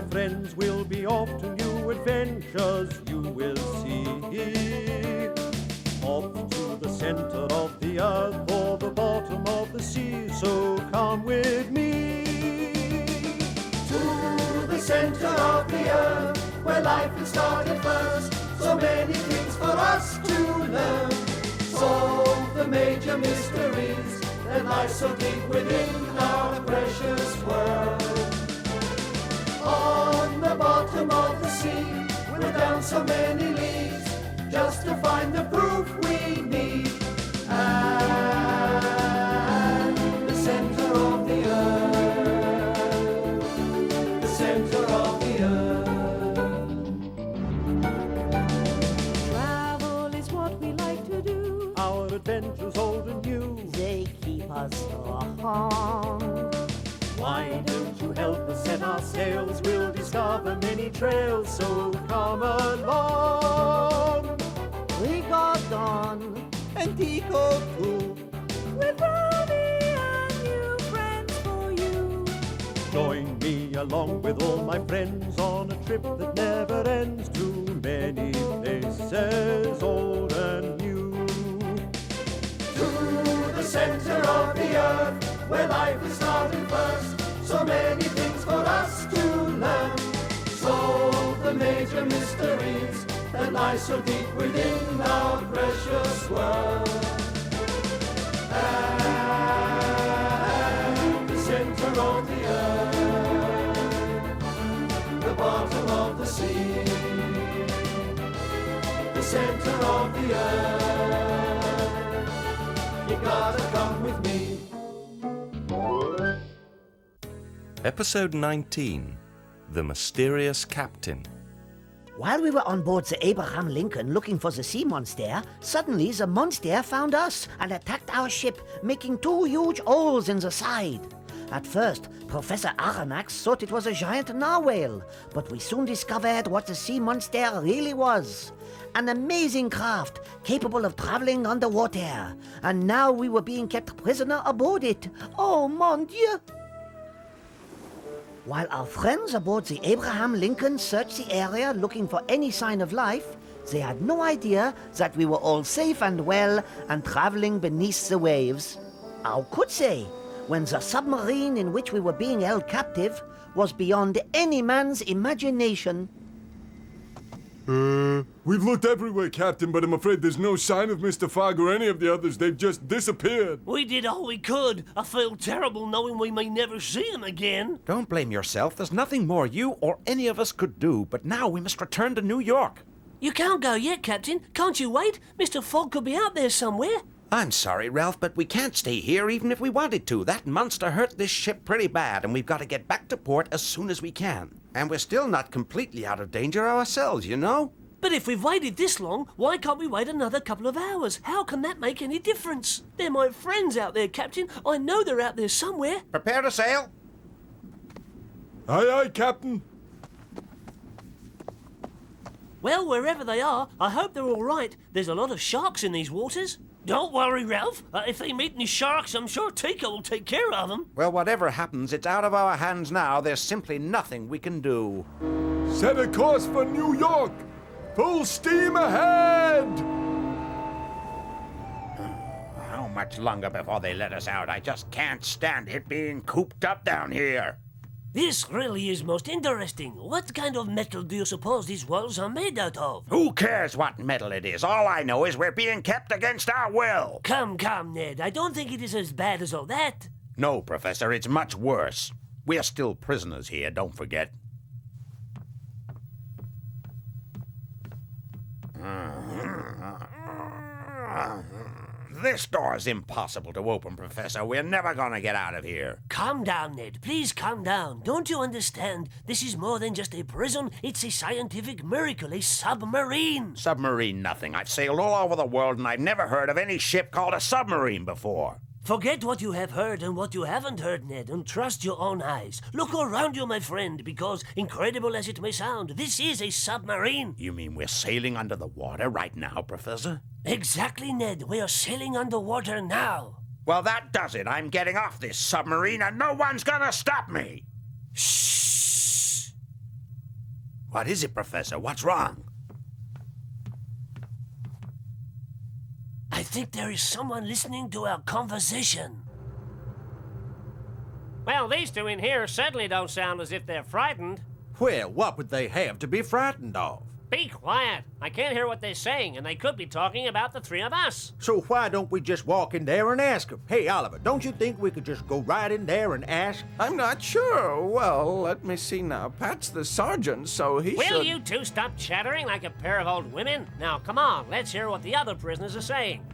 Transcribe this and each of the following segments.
friends, we'll be off to new adventures you will see. Off to the center of the earth or the bottom of the sea, so come with me. To the center of the earth, where life has started first, so many things for us to learn. Solve the major mysteries that lie so deep within our precious world. On the bottom of the sea, we're down so many leagues, just to find the proof we need. And the center of the earth, the center of the earth. Travel is what we like to do. Our adventures old and new, They keep us on. why don't you help us set our sails? We'll discover many trails, so come along. We got Don And Tico too. with Robbie and new friends for you. Join me along with all my friends on a trip that never ends to many places old and new. To the center of the earth, where life is starting first, so many things for us to learn. Solve the major mysteries that lie so deep within our precious world. And the center of the earth, the bottom of the sea, the center of the earth, you gotta come with me. Episode 19. The Mysterious Captain. While we were on board the Abraham Lincoln looking for the sea monster, suddenly the monster found us and attacked our ship, making 2 huge holes in the side. At first, Professor Aranax thought it was a giant narwhal, but we soon discovered what the sea monster really was. An amazing craft capable of traveling underwater, and now we were being kept prisoner aboard it. Oh, mon Dieu! While our friends aboard the Abraham Lincoln searched the area looking for any sign of life, they had no idea that we were all safe and well and traveling beneath the waves. How could they, when the submarine in which we were being held captive was beyond any man's imagination? We've looked everywhere, Captain, but I'm afraid there's no sign of Mr. Fogg or any of the others. They've just disappeared. We did all we could. I feel terrible knowing we may never see him again. Don't blame yourself. There's nothing more you or any of us could do, but now we must return to New York. You can't go yet, Captain. Can't you wait? Mr. Fogg could be out there somewhere. I'm sorry, Ralph, but we can't stay here even if we wanted to. That monster hurt this ship pretty bad, and we've got to get back to port as soon as we can. And we're still not completely out of danger ourselves, you know? But if we've waited this long, why can't we wait another couple of hours? How can that make any difference? They're my friends out there, Captain. I know they're out there somewhere. Prepare to sail. Aye, aye, Captain. Well, wherever they are, I hope they're all right. There's a lot of sharks in these waters. Don't worry, Ralph. If they meet any sharks, I'm sure Tico will take care of them. Well, whatever happens, it's out of our hands now. There's simply nothing we can do. Set a course for New York. Full steam ahead! How much longer before they let us out? I just can't stand it being cooped up down here. This really is most interesting. What kind of metal do you suppose these walls are made out of? Who cares what metal it is? All I know is we're being kept against our will. Come, Ned. I don't think it is as bad as all that. No, Professor, it's much worse. We're still prisoners here, don't forget. This door's impossible to open, Professor. We're never gonna get out of here. Calm down, Ned. Please calm down. Don't you understand? This is more than just a prison. It's a scientific miracle, a submarine. Submarine nothing. I've sailed all over the world and I've never heard of any ship called a submarine before. Forget what you have heard and what you haven't heard, Ned, and trust your own eyes. Look around you, my friend, because, incredible as it may sound, this is a submarine. You mean we're sailing under the water right now, Professor? Exactly, Ned. We are sailing underwater now. Well, that does it. I'm getting off this submarine and no one's gonna stop me. Shh! What is it, Professor? What's wrong? I think there is someone listening to our conversation. Well, these two in here certainly don't sound as if they're frightened. Well, what would they have to be frightened of? Be quiet. I can't hear what they're saying, and they could be talking about the three of us. So why don't we just walk in there and ask them? Hey, Oliver, don't you think we could just go right in there and ask? I'm not sure. Well, let me see now. Pat's the sergeant, so he should... Will you two stop chattering like a pair of old women? Now, come on, let's hear what the other prisoners are saying.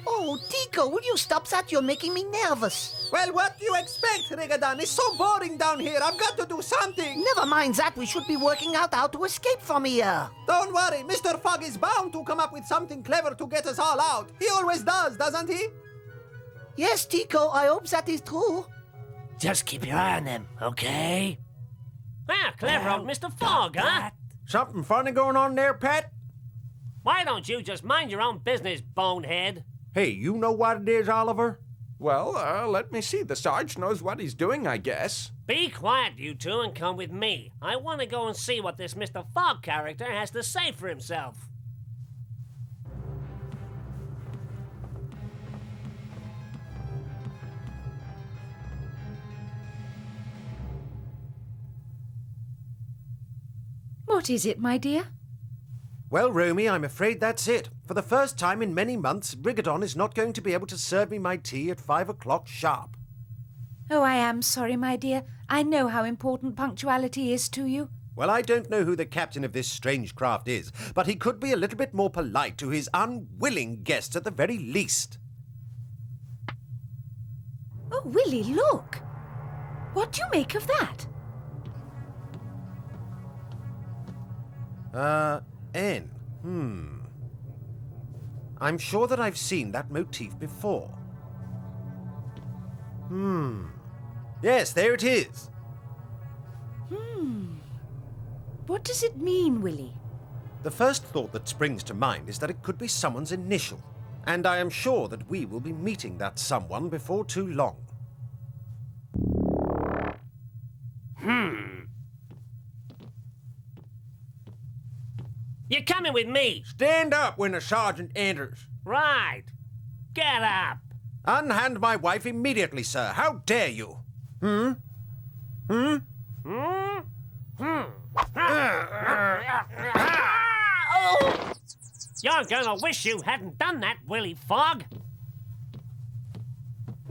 Oh, Tico, will you stop that? You're making me nervous. Well, what do you expect, Rigadan? It's so boring down here. I've got to do something. Never mind that. We should be working out how to escape from here. Don't worry. Mr. Fogg is bound to come up with something clever to get us all out. He always does, doesn't he? Yes, Tico, I hope that is true. Just keep your eye on them, okay? Ah, clever old Mr. Fogg, huh? Something funny going on there, Pat? Why don't you just mind your own business, bonehead? Hey, you know what it is, Oliver? Well, let me see. The Sarge knows what he's doing, I guess. Be quiet, you two, and come with me. I want to go and see what this Mr. Fogg character has to say for himself. What is it, my dear? Well, Romy, I'm afraid that's it. For the first time in many months, Rigadon is not going to be able to serve me my tea at 5 o'clock sharp. Oh, I am sorry, my dear. I know how important punctuality is to you. Well, I don't know who the captain of this strange craft is, but he could be a little bit more polite to his unwilling guests at the very least. Oh, Willy, look. What do you make of that? N. I'm sure that I've seen that motif before. Yes, there it is. What does it mean, Willy? The first thought that springs to mind is that it could be someone's initial, and I am sure that we will be meeting that someone before too long. You're coming with me. Stand up when the sergeant enters. Right. Get up. Unhand my wife immediately, sir. How dare you? You're gonna wish you hadn't done that, Willy Fogg.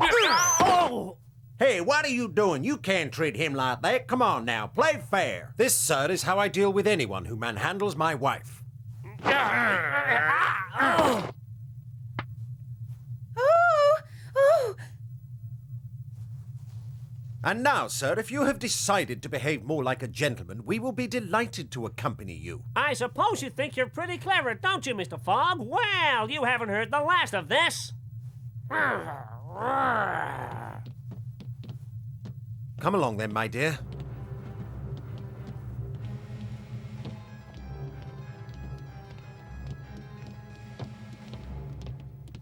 Oh! Hey, what are you doing? You can't treat him like that. Come on now, play fair. This, sir, is how I deal with anyone who manhandles my wife. Oh! And now, sir, if you have decided to behave more like a gentleman, we will be delighted to accompany you. I suppose you think you're pretty clever, don't you, Mr. Fogg? Well, you haven't heard the last of this. Come along then, my dear.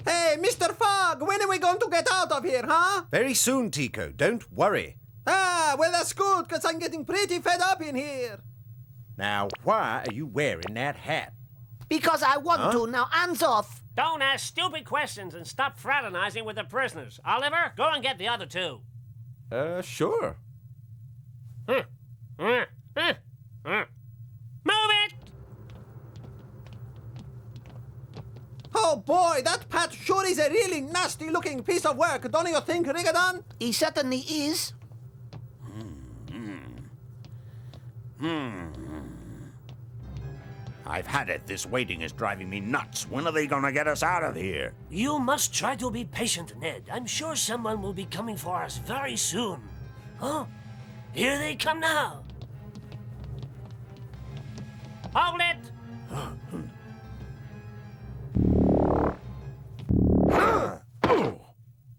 Hey, Mr. Fogg, when are we going to get out of here, huh? Very soon, Tico. Don't worry. Ah, well, that's good, because I'm getting pretty fed up in here. Now, why are you wearing that hat? Because I want to. Now, hands off. Don't ask stupid questions and stop fraternizing with the prisoners. Oliver, go and get the other two. Sure. Move it! Oh, boy, that Pat sure is a really nasty-looking piece of work, don't you think, Rigadan? He certainly is. I've had it. This waiting is driving me nuts. When are they gonna get us out of here? You must try to be patient, Ned. I'm sure someone will be coming for us very soon. Huh? Here they come now. Hold it!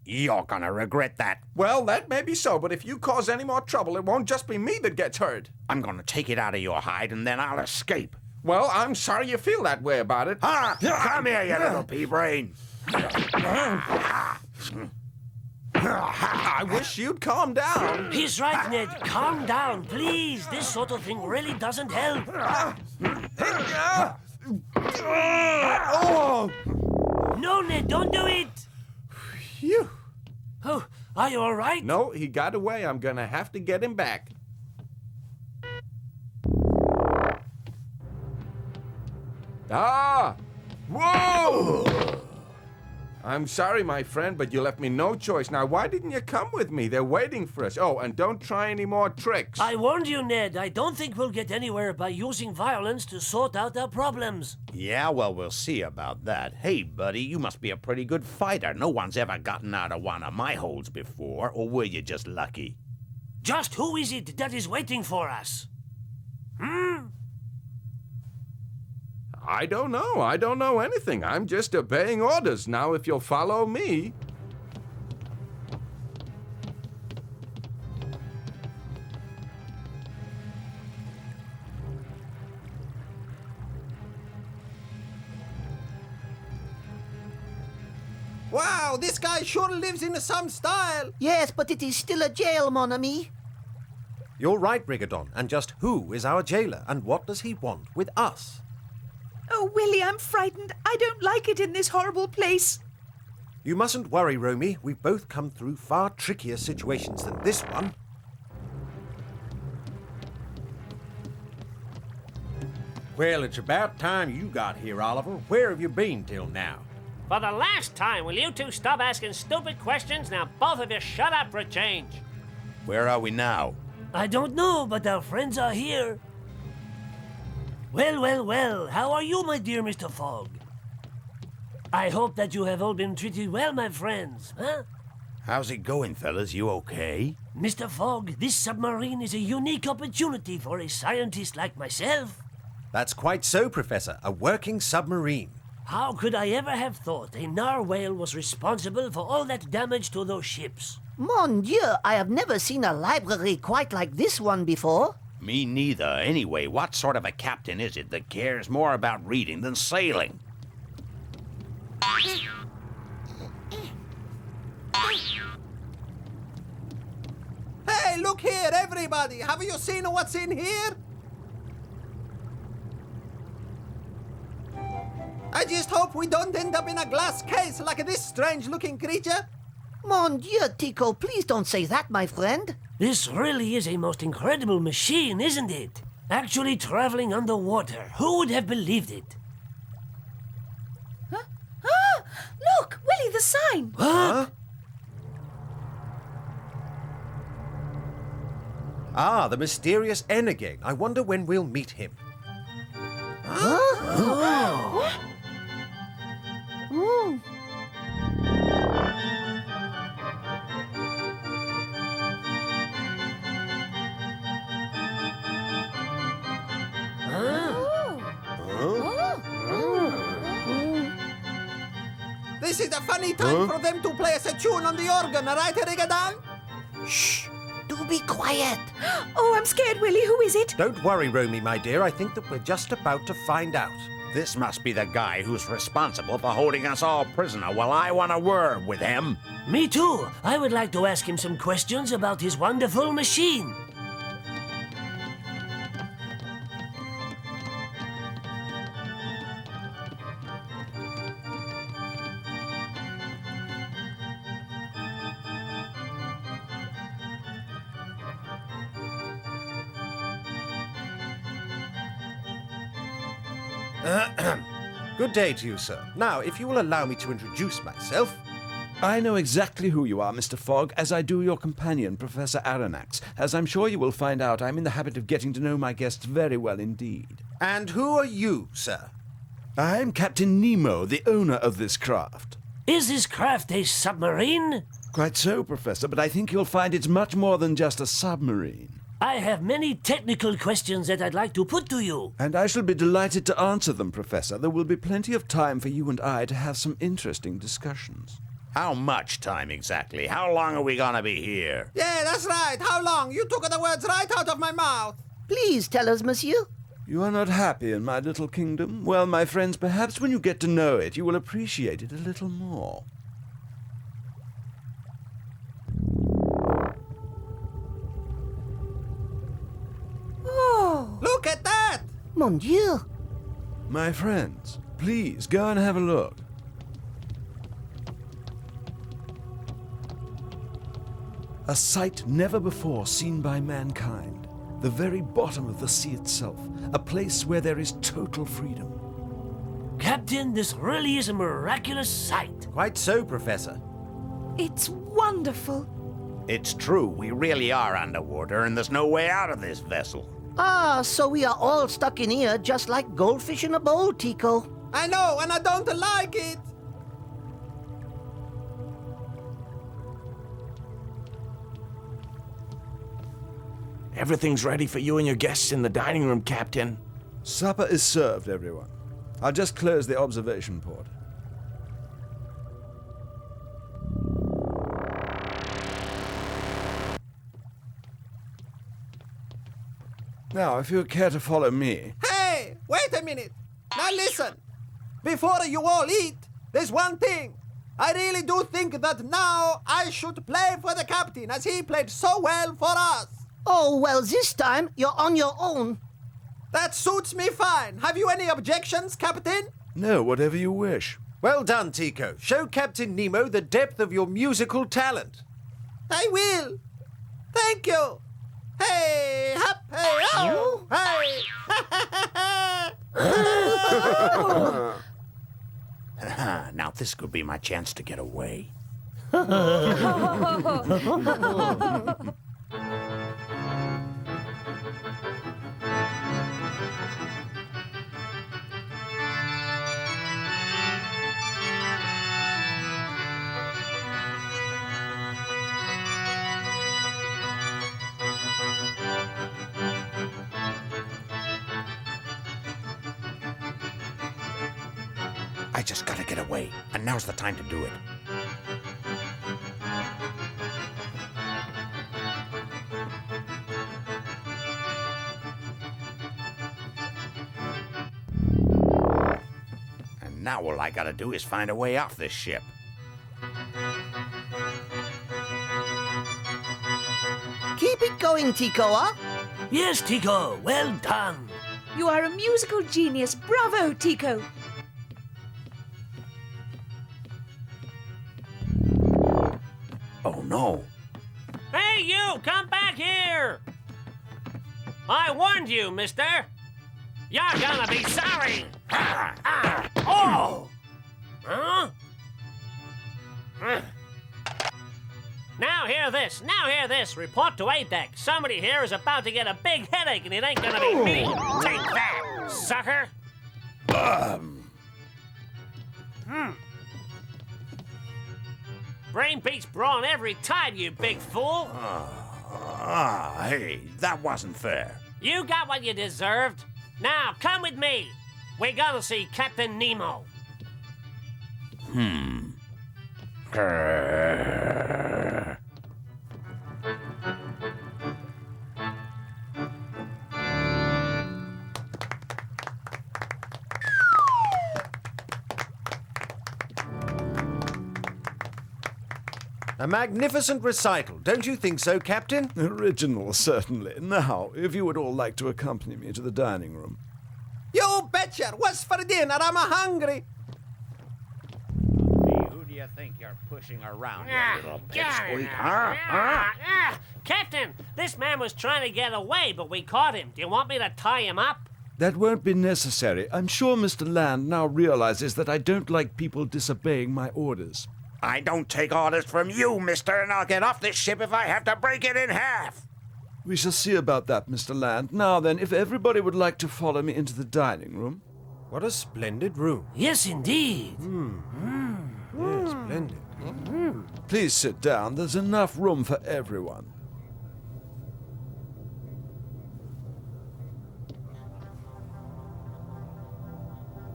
You're gonna regret that. Well, that may be so, but if you cause any more trouble, it won't just be me that gets hurt. I'm gonna take it out of your hide and then I'll escape. Well, I'm sorry you feel that way about it. Come here, you little pea brain. I wish you'd calm down. He's right, Ned. Calm down, please. This sort of thing really doesn't help. Oh! No, Ned, don't do it. Phew. Oh, are you all right? No, he got away. I'm gonna have to get him back. Ah! Whoa! I'm sorry, my friend, but you left me no choice. Now, why didn't you come with me? They're waiting for us. Oh, and don't try any more tricks. I warned you, Ned. I don't think we'll get anywhere by using violence to sort out our problems. Yeah, well, we'll see about that. Hey, buddy, you must be a pretty good fighter. No one's ever gotten out of one of my holds before, or were you just lucky? Just who is it that is waiting for us? I don't know. I don't know anything. I'm just obeying orders. Now, if you'll follow me... Wow, this guy sure lives in some style. Yes, but it is still a jail, mon ami. You're right, Rigadon. And just who is our jailer, and what does he want with us? Oh, Willy, I'm frightened. I don't like it in this horrible place. You mustn't worry, Romy. We've both come through far trickier situations than this one. Well, it's about time you got here, Oliver. Where have you been till now? For the last time, will you two stop asking stupid questions? Now both of you shut up for a change. Where are we now? I don't know, but our friends are here. Well, well, well. How are you, my dear Mr. Fogg? I hope that you have all been treated well, my friends, huh? How's it going, fellas? You okay? Mr. Fogg, this submarine is a unique opportunity for a scientist like myself. That's quite so, Professor. A working submarine. How could I ever have thought a narwhale was responsible for all that damage to those ships? Mon Dieu, I have never seen a library quite like this one before. Me neither. Anyway, what sort of a captain is it that cares more about reading than sailing? Hey, look here, everybody. Have you seen what's in here? I just hope we don't end up in a glass case like this strange-looking creature. Mon Dieu, Tico, please don't say that, my friend. This really is a most incredible machine, isn't it? Actually traveling underwater. Who would have believed it? Huh? Ah! Look! Willy, the sign! What? Ah, the mysterious N again. I wonder when we'll meet him. This is a funny time for them to play us a tune on the organ, right, Rigadon? Shh! Do be quiet. Oh, I'm scared, Willy. Who is it? Don't worry, Romy, my dear. I think that we're just about to find out. This must be the guy who's responsible for holding us all prisoner while I want a word with him. Me too. I would like to ask him some questions about his wonderful machine. Good day to you, sir. Now, if you will allow me to introduce myself. I know exactly who you are, Mr. Fogg, as I do your companion, Professor Aronnax. As I'm sure you will find out, I'm in the habit of getting to know my guests very well indeed. And who are you, sir? I'm Captain Nemo, the owner of this craft. Is this craft a submarine? Quite so, Professor, but I think you'll find it's much more than just a submarine. I have many technical questions that I'd like to put to you. And I shall be delighted to answer them, Professor. There will be plenty of time for you and I to have some interesting discussions. How much time exactly? How long are we gonna be here? Yeah, that's right. How long? You took the words right out of my mouth. Please tell us, monsieur. You are not happy in my little kingdom? Well, my friends, perhaps when you get to know it, you will appreciate it a little more. Oh! Look at that! Mon Dieu! My friends, please go and have a look. A sight never before seen by mankind. The very bottom of the sea itself. A place where there is total freedom. Captain, this really is a miraculous sight. Quite so, Professor. It's wonderful. It's true, we really are underwater, and there's no way out of this vessel. Ah, so we are all stuck in here just like goldfish in a bowl, Tico. I know, and I don't like it. Everything's ready for you and your guests in the dining room, Captain. Supper is served, everyone. I'll just close the observation port. Now, if you care to follow me... Hey, wait a minute. Now listen. Before you all eat, there's one thing. I really do think that now I should play for the captain, as he played so well for us. Oh, well, this time you're on your own. That suits me fine. Have you any objections, Captain? No, whatever you wish. Well done, Tico. Show Captain Nemo the depth of your musical talent. I will. Thank you. Hey, hop, hey, oh, hey. Now this could be my chance to get away. I just gotta get away, and now's the time to do it. And now all I gotta do is find a way off this ship. Keep it going, Tico, huh? Yes, Tico, well done. You are a musical genius. Bravo, Tico. Oh no. Hey, you! Come back here! I warned you, mister! You're gonna be sorry! Oh! Huh? Now hear this! Now hear this! Report to A-Deck. Somebody here is about to get a big headache, and it ain't gonna be me! Take that, sucker! Brain beats brawn every time, you big fool! Hey, that wasn't fair. You got what you deserved. Now, come with me. We're gonna see Captain Nemo. A magnificent recital, don't you think so, Captain? Original, certainly. Now, if you would all like to accompany me to the dining room. You betcha. What's for dinner? I'm hungry. Who do you think you're pushing around, you little pipsqueak, huh? Captain, this man was trying to get away, but we caught him. Do you want me to tie him up? That won't be necessary. I'm sure Mr. Land now realizes that I don't like people disobeying my orders. I don't take orders from you, mister, and I'll get off this ship if I have to break it in half. We shall see about that, Mr. Land. Now then, if everybody would like to follow me into the dining room. What a splendid room. Yes, indeed. Yes, splendid. Please sit down. There's enough room for everyone.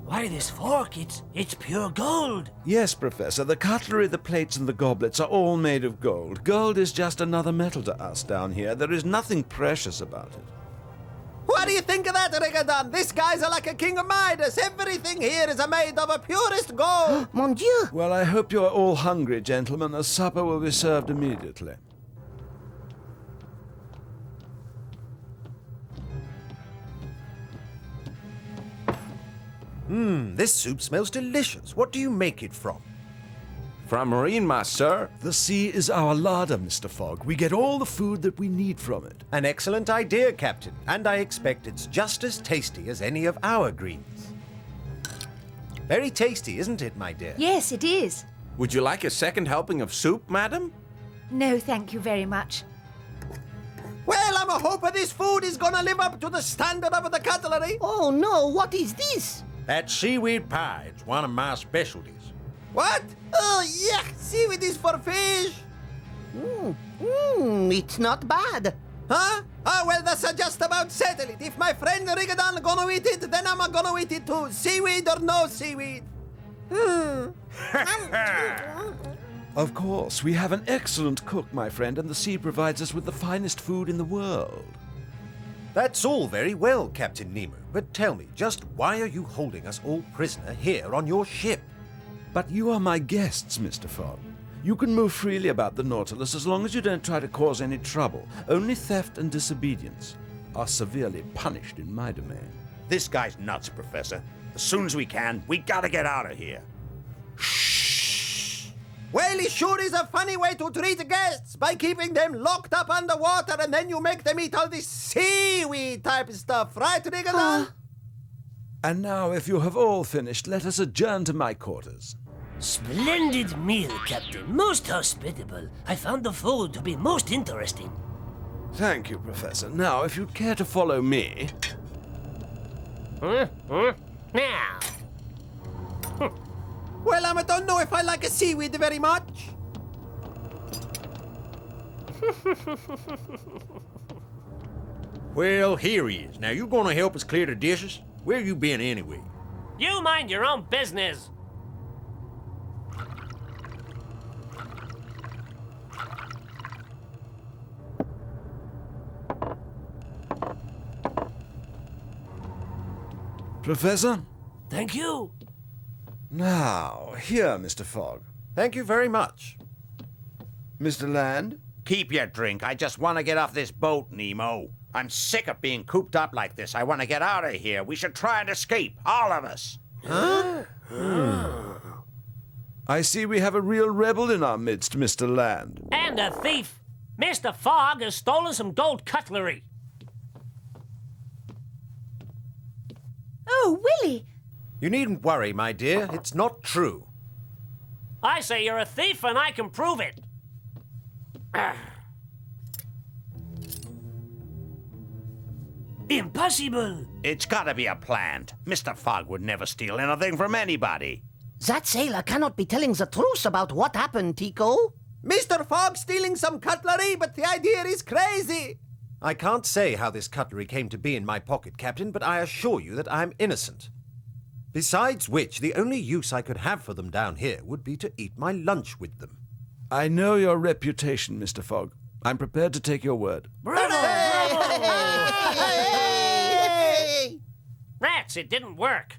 Why, this fork, it's pure gold. Yes, Professor, the cutlery, the plates, and the goblets are all made of gold. Gold is just another metal to us down here. There is nothing precious about it. What do you think of that, Rigadon? This guy's like a king of Midas. Everything here is made of a purest gold. Mon Dieu! Well, I hope you are all hungry, gentlemen, as supper will be served immediately. This soup smells delicious. What do you make it from? From marine, ma, sir. The sea is our larder, Mr. Fogg. We get all the food that we need from it. An excellent idea, Captain. And I expect it's just as tasty as any of our greens. Very tasty, isn't it, my dear? Yes, it is. Would you like a second helping of soup, madam? No, thank you very much. Well, I'm a hoping this food is gonna live up to the standard of the cutlery. Oh no, what is this? That's seaweed pie. It's one of my specialties. What? Oh, yeah, seaweed is for fish. It's not bad. Huh? Oh, well, that's just about settled it. If my friend Rigadon gonna eat it, then I'm gonna eat it too. Seaweed or no seaweed. Of course, we have an excellent cook, my friend, and the sea provides us with the finest food in the world. That's all very well, Captain Nemo. But tell me, just why are you holding us all prisoner here on your ship? But you are my guests, Mr. Fogg. You can move freely about the Nautilus as long as you don't try to cause any trouble. Only theft and disobedience are severely punished in my domain. This guy's nuts, Professor. As soon as we can, we gotta get out of here. Well, it sure is a funny way to treat guests by keeping them locked up underwater and then you make them eat all this seaweed type stuff, right, Rigadon? And now, if you have all finished, let us adjourn to my quarters. Splendid meal, Captain. Most hospitable. I found the food to be most interesting. Thank you, Professor. Now, if you'd care to follow me... Now. Well, I don't know if I like a seaweed very much. Well, here he is. Now, you gonna help us clear the dishes? Where you been anyway? You mind your own business. Professor? Thank you. Now, here, Mr. Fogg. Thank you very much. Mr. Land? Keep your drink. I just want to get off this boat, Nemo. I'm sick of being cooped up like this. I want to get out of here. We should try and escape, all of us. Huh? I see we have a real rebel in our midst, Mr. Land. And a thief. Mr. Fogg has stolen some gold cutlery. Oh, Willy! You needn't worry, my dear. It's not true. I say you're a thief and I can prove it. Impossible! It's gotta be a plant. Mr. Fogg would never steal anything from anybody. That sailor cannot be telling the truth about what happened, Tico. Mr. Fogg stealing some cutlery, but the idea is crazy. I can't say how this cutlery came to be in my pocket, Captain, but I assure you that I'm innocent. Besides which, the only use I could have for them down here would be to eat my lunch with them. I know your reputation, Mr. Fogg. I'm prepared to take your word. Bravo! Rats, it didn't work.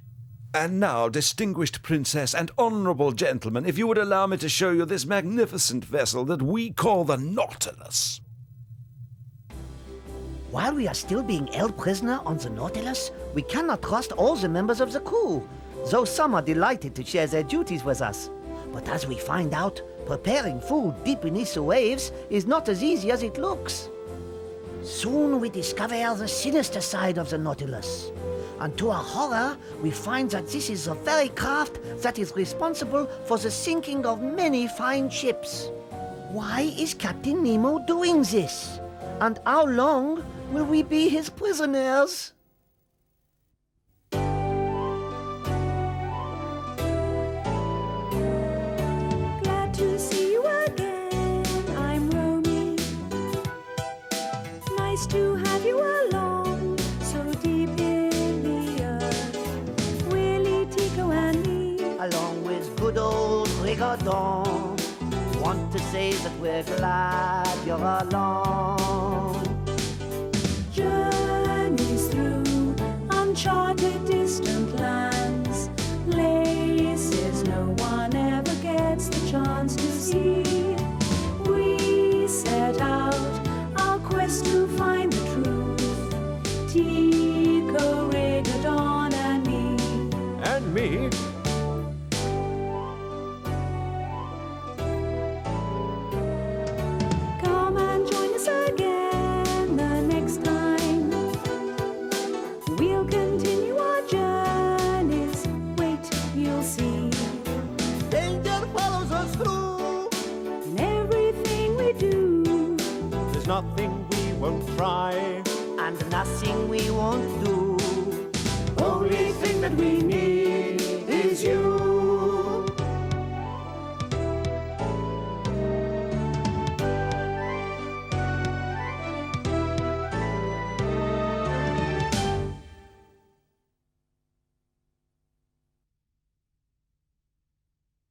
And now, distinguished princess and honorable gentlemen, if you would allow me to show you this magnificent vessel that we call the Nautilus. While we are still being held prisoner on the Nautilus, we cannot trust all the members of the crew, though some are delighted to share their duties with us. But as we find out, preparing food deep beneath the waves is not as easy as it looks. Soon we discover the sinister side of the Nautilus. And to our horror, we find that this is the very craft that is responsible for the sinking of many fine ships. Why is Captain Nemo doing this? And how long will we be his prisoners? Glad to see you again, I'm Romy. Nice to have you along, so deep in the earth. Willy, Tico and me, Along with good old Rigodon, want to say that we're glad you're along. journeys through charted distant lands, places no one ever gets the chance to see. We set out our quest to find the truth. Tico, Regadon, and me. And me. Come and join us again the next time. We'll continue our journeys. Wait, you'll see. Danger follows us through. In everything we do, There's nothing we won't try. And nothing we won't do. Only thing that we need